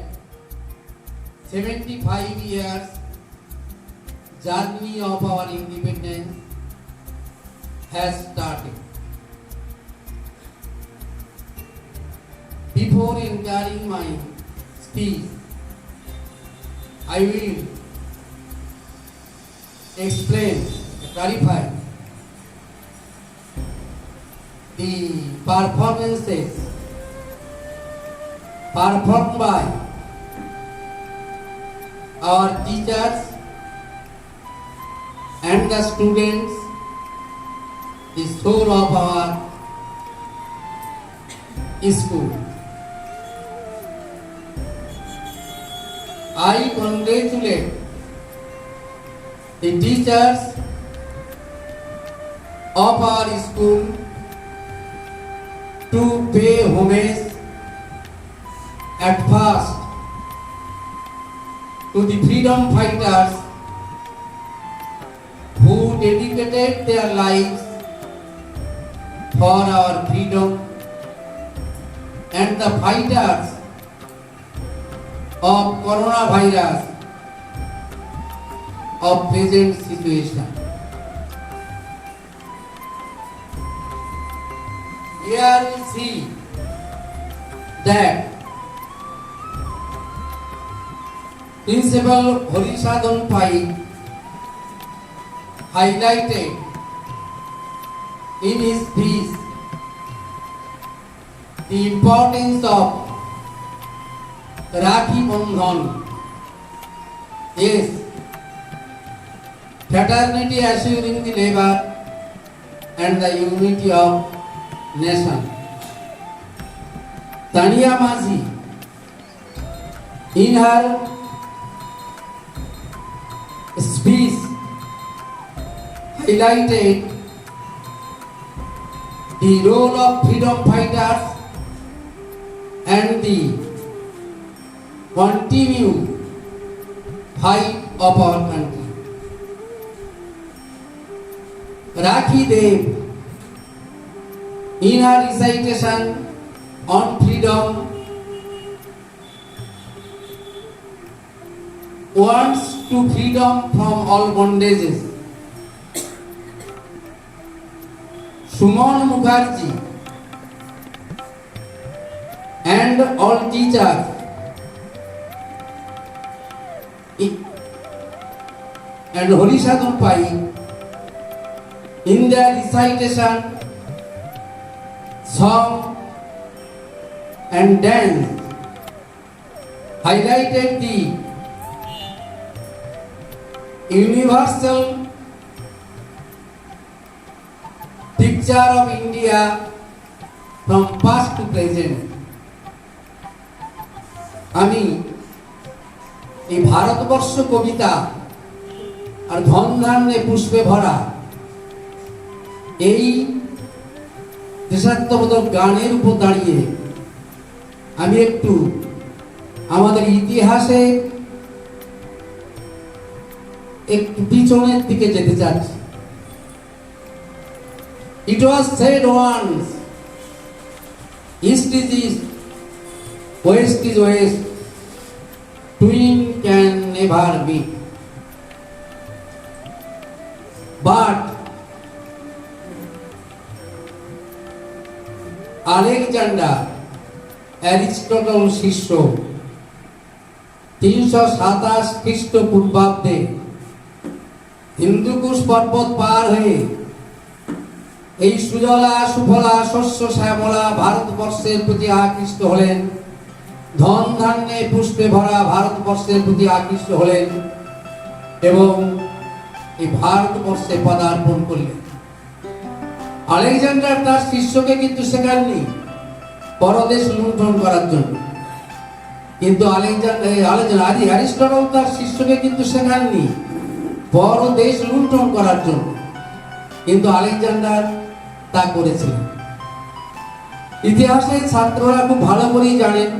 75 years journey of our independence has started. Before entering my speech, I will explain, clarify the performances performed by our teachers and the students, the soul of our school. I congratulate the teachers of our school to pay homage at first to the freedom fighters who dedicated their lives for our freedom, and the fighters of coronavirus of present situation. Here we see that Principal Horisadhan Pai highlighted in his speech the importance of Rakhi Bandhan. Yes, fraternity assuring the labor and the unity of nation. Tania Mazi, in her speech, highlighted the role of freedom fighters and the continued fight of our country. Rakhi Dev, in her recitation on freedom, wants to freedom from all bondages. Suman Mukherjee and all teachers and Horisadhan Pai in their recitation, song and dance highlighted the universal picture of India from past to present. আমি এই ভারতবর্ষ কবিতা আর ধন ধান্যে পুষ্পে ভরা এই দেশাত্মবোধক গানের উপর দাঁড়িয়ে আমি একটু আমাদের ইতিহাসে একটু পিছনের দিকে যেতে চাচ্ছি। It was said once, East is East, West is West, twin can never meet. But Alexander, Aristotle শিষ্য 327 খ্রিস্টপূর্বাব্দে হিন্দুকুশ পর্বত পার হয়ে এই সুজলা সুফলা শস্য শ্যামলা ভারতবর্ষের প্রতি আকৃষ্ট হলেন, ধন ধান্যে পুষ্পে ভরা ভারতবর্ষের প্রতি আকৃষ্ট হলেন এবং এই ভারতবর্ষে পদার্পণ করলেন। আলেকজান্ডার তার শিষ্যকে কিন্তু শেখাননি পরদেশ লুণ্ঠন করার জন্য, কিন্তু অ্যারিস্টটল তার শিষ্যকে কিন্তু শেখাননি পরদেশ লুণ্ঠন করার জন্য, কিন্তু আলেকজান্ডার তা করেছিলেন। ইতিহাসের ছাত্ররা খুব ভালো করেই জানেন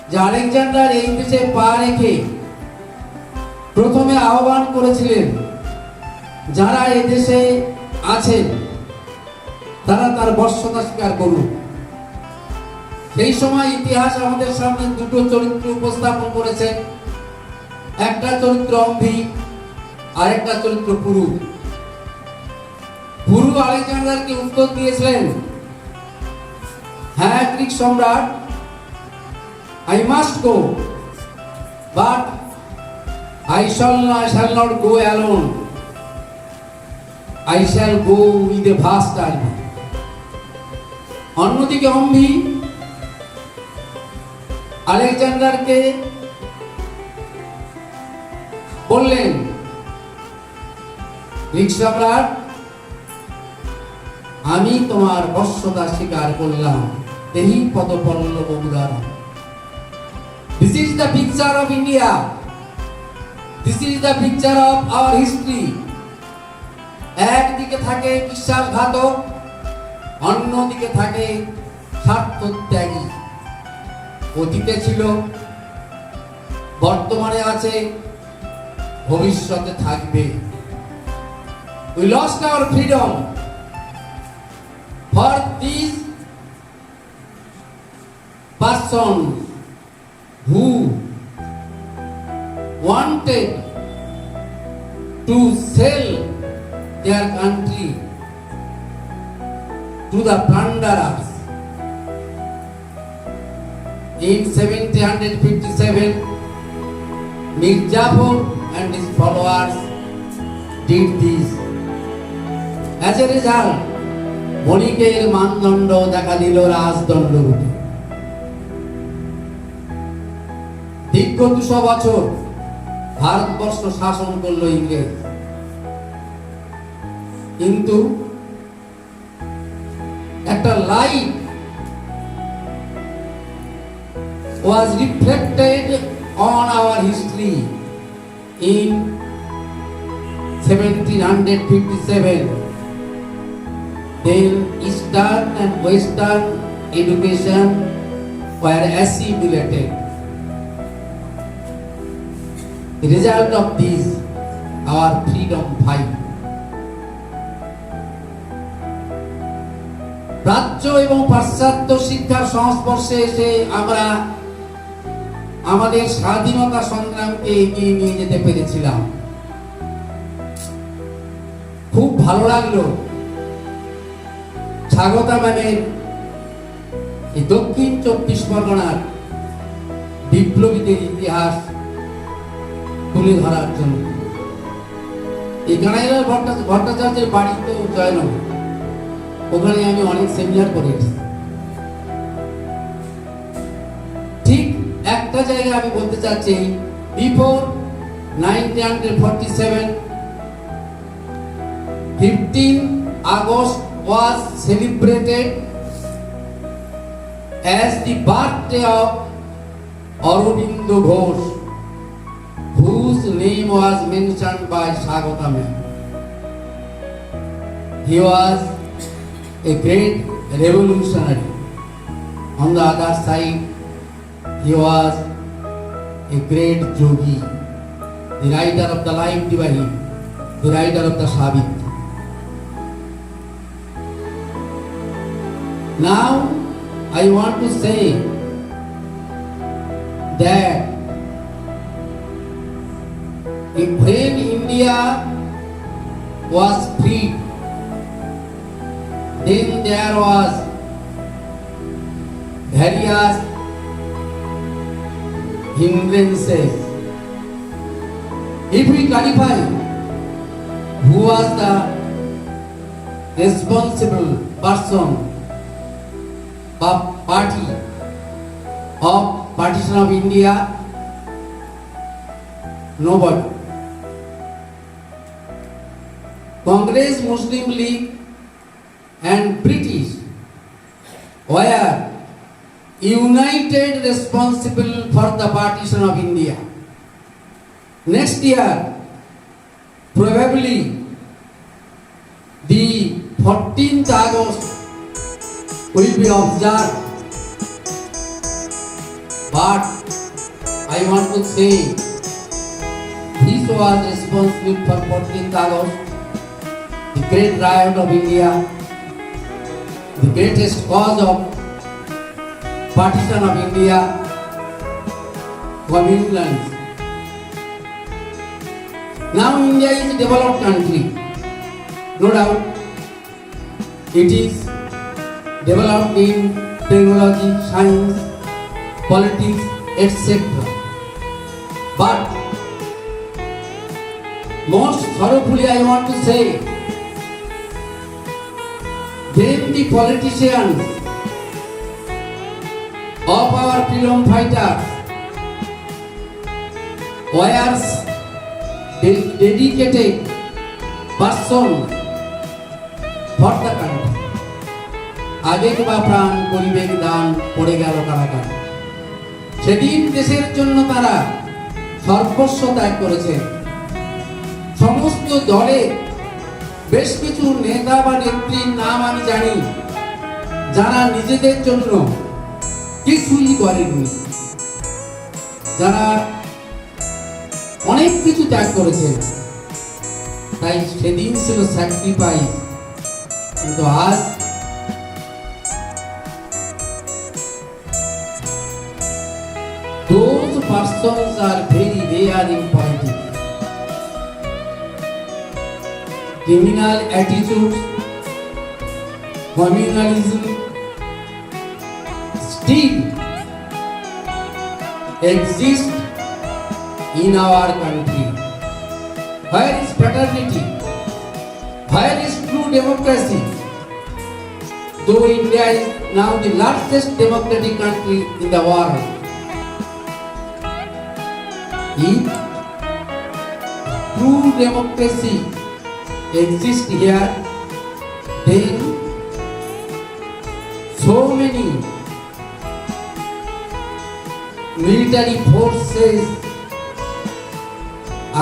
যে আলেকজান্ডার এই দেশে পা রেখে প্রথমে আহ্বান করেছিলেন যারা এই দেশে আছেন তারা তার বর্ষতা স্বীকার করুন। সেই সময় ইতিহাস আমাদের সামনে দুটো চরিত্র উপস্থাপন করেছে। একটা চরিত্র অম্ভি আরেকটা চরিত্র পুরু। পুরু আলেকজান্ডারকে উত্তর দিয়েছিলেন, হ্যাঁ গ্রিক সম্রাট, I must go, but I shall not go alone. I shall go with a vast army. অন্যদিকে অম্বি আলেকজান্ডারকে বললেন, গ্রিক সম্রাট, আমি তোমার বশ্যতা স্বীকার করলাম, এই পদপল্লব উদাহরণ। This is the picture of India. This is the picture of our history. একদিকে থাকে বিশ্বাসঘাতক, অন্যদিকে থাকে স্বার্থত্যাগী। অতীতে ছিল, বর্তমানে আছে, ভবিষ্যতে থাকবে। We lost our freedom for these persons who wanted to sell their country to the plunderers. In 1757, Mir Jafar and his followers did this. As a result, বণিকের মানদণ্ড দেখা দিল রাজদণ্ড রূপে। দীর্ঘ 200 বছর ভারতবর্ষ শাসন করলো ইংরেজ, কিন্তু একটা light was reflected on our history in 1757. Then Eastern and Western education were assimilated. The result of this, our freedom fight. প্রাচ্য এবং পাশ্চাত্য শিক্ষার সংস্পর্শে এসে আমরা আমাদের স্বাধীনতা সংগ্রামকে এগিয়ে নিয়ে যেতে পেরেছিলাম। খুব ভালো লাগলো স্বাগতা ম্যামের এই দক্ষিণ 24 পরগনার বিপ্লবীদের ইতিহাস তুলে ধরার জন্য। এই কানাইলাল ভট্টাচার্যের বাড়ি তো জয়নগর, ওখানে আমি অনেক সেমিনার করেছি। ঠিক একটা জায়গা আমি বলতে চাচ্ছি, before 1947, 15 August was celebrated as the birthday of Aurobindo Ghosh, whose name was mentioned by Swagata ma'am. He was a great revolutionary. On the other side, he was a great yogi, the writer of the life divine, the writer of the Savitri. Now, I want to say that when India was free, then there was various hindrances. If we clarify who was the responsible person of party of partition of India, nobody. Congress, Muslim League and British were united responsible for the partition of India. Next year, probably the 14th August will be observed. But I want to say, this was responsible for 14th August, the great riot of India, the greatest cause of partition of India, communals. Now India is a developed country. No doubt, it is developed in technology, science, politics, etc. But most thoroughly I want to say, when the politicians of our freedom fighters were dedicated person for the country, আবেগ বা প্রাণ পরিবেগ দান পড়ে গেল কারাগার। সেদিন দেশের জন্য তারা সর্বস্ব ত্যাগ করেছেন। সমস্ত দলে বেশ কিছু নেতা বা নেত্রীর নাম আমি জানি, যারা নিজেদের জন্য কিছুই করেননি, যারা অনেক কিছু ত্যাগ করেছেন। তাই সেদিন ছিল স্যাক্রিফাইস, কিন্তু আজ those persons are very rare in politics. Criminal attitudes, communalism still exist in our country. Where is fraternity? Where is true democracy? Though India is now the largest democratic country in the world, if true democracy exists here, then so many military forces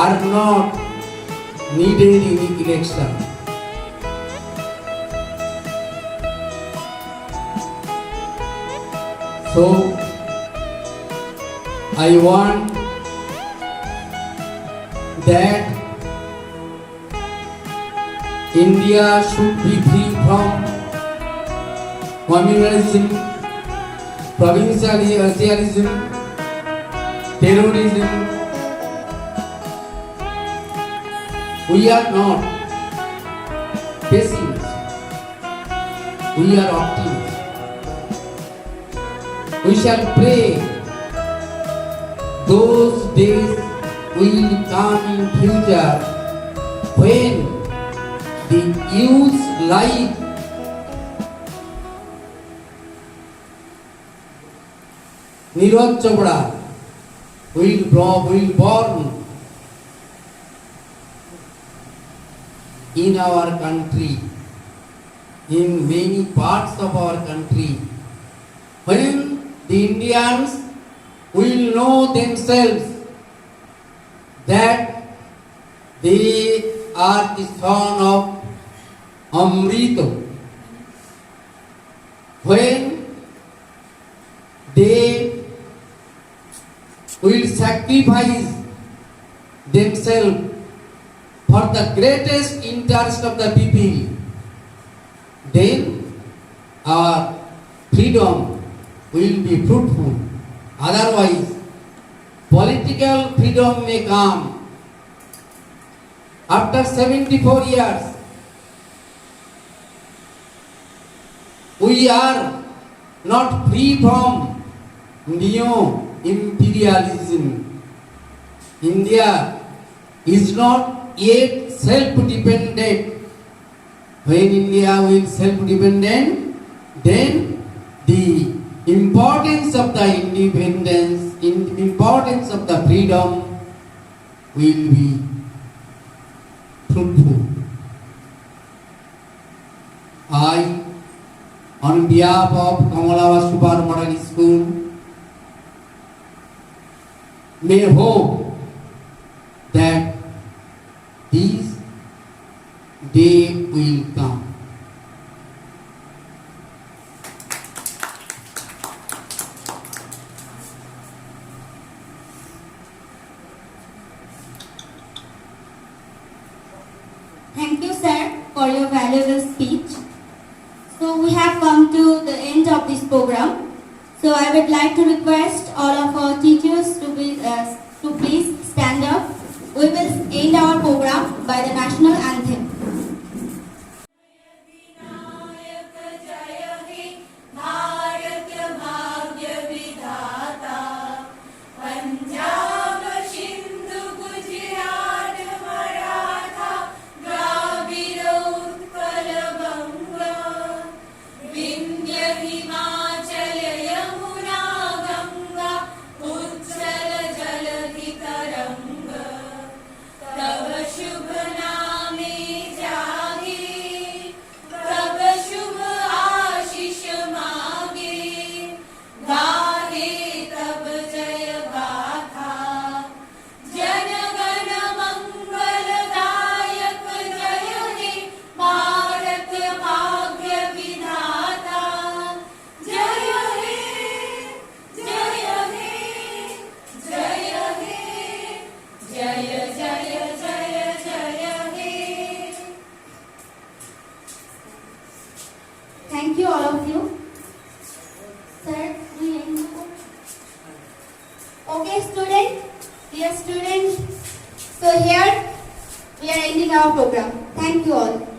are not needed in election. So I want that India should be free from communalism, provincialism, terrorism. We are not pessimists, we are optimists. We shall pray those days will come in future when the youth's life Neeraj Chopra will born in our country, in many parts of our country, when the Indians will know themselves that they are the son of Amrita, when they will sacrifice themselves for the greatest interest of the people, then our freedom will be fruitful. Otherwise, political freedom may come after 74 years. We are not free from neo-imperialism. India is not yet self-dependent. When India will self-dependent, then the importance of the independence, importance of the freedom will be fruitful. I, on behalf of Kamalava Super Model School, may hope that this day will come. Thank you, sir, for your valuable speech. So we have come to the end of this program. So I would like to request all of our teachers to please stand up. we will end our program by the national anthem. Thank you all of you. Sir, we end the program. Okay, dear students. So here we are ending our program. Thank you all.